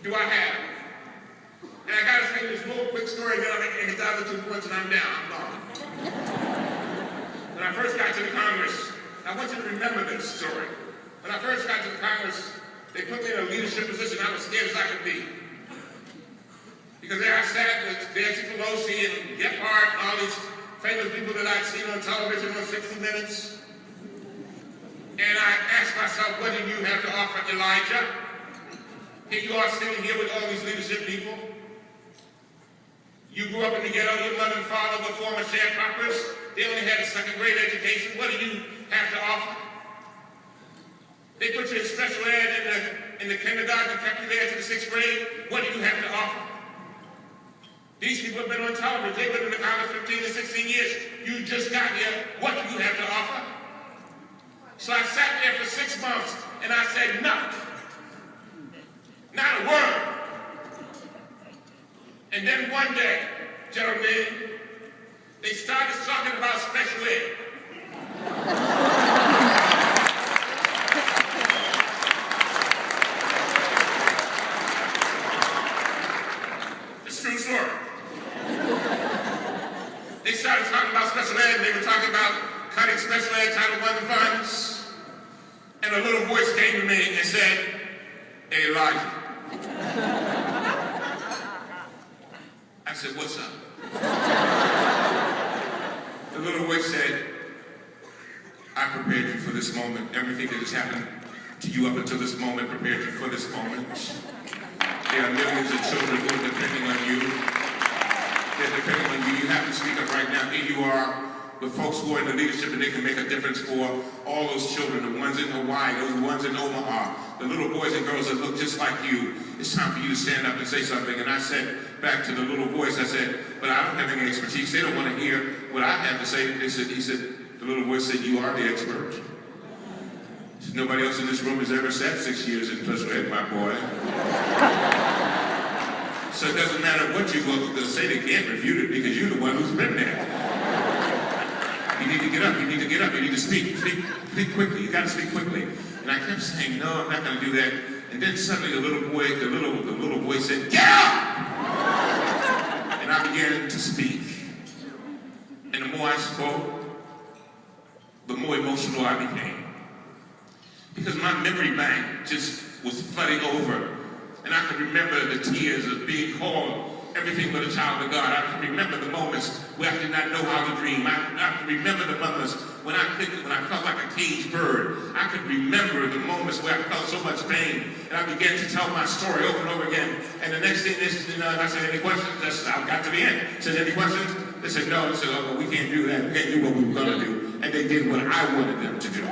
do I have? And I got to say this little quick story, then I'll make it 1,002 points and I'm down. I'm gone. When I first got to the Congress, I want you to remember this story. When I first got to the Congress, they put me in a leadership position. I was scared as I could be. Because there I sat with Nancy Pelosi and Gephardt and all these famous people that I'd seen on television on 60 Minutes. And I asked myself, what do you have to offer, Elijah? Here you are sitting here with all these leadership people. You grew up in the ghetto, your mother and father were former sharecroppers. They only had a second grade education. What do you have to offer? They put you in special ed in the kindergarten and kept you there to the 6th grade. What do you have to offer? These people have been on television. They've been in the Congress 15 to 16 years. You just got here. What do you have to offer? So I sat there for 6 months and I said nothing. Not a word. And then one day, Geraldine, they started talking about special ed. It's a true story. They started talking about special ed, and they were talking about cutting special ed Title I funds. And a little voice came to me and said, "Hey, Elijah." I said, "What's up?" The little voice said, "I prepared you for this moment. Everything that has happened to you up until this moment prepared you for this moment. There are millions of children who are depending on you. They're depending on you. You have to speak up right now. Here you are with folks who are in the leadership and they can make a difference for all those children, the ones in Hawaii, those ones in Omaha, the little boys and girls that look just like you. It's time for you to stand up and say something." And I said back to the little voice, I said, "But I don't have any expertise. They don't want to hear what I have to say." He said, the little voice said, "You are the expert." He said, "Nobody else in this room has ever sat 6 years in special ed, my boy." So it doesn't matter what you go to say, they can't refute it because you're the one who's been there. You need to get up, you need to get up, you need to speak. Speak quickly, you gotta speak quickly. And I kept saying, "No, I'm not gonna do that." And then suddenly the little voice said, "Get up!" And I began to speak. And the more I spoke, the more emotional I became. Because my memory bank just was flooding over. And I could remember the tears of being called everything but a child of God. I can remember the moments where I did not know how to dream. I can remember the moments when I felt like a caged bird. I could remember the moments where I felt so much pain. And I began to tell my story over and over again. And the next thing is, I said, "Any questions?" I got to the end. I said, "Any questions?" They said, "No." They said, "Oh, well, we can't do that. We can't do what we were going to do." And they did what I wanted them to do.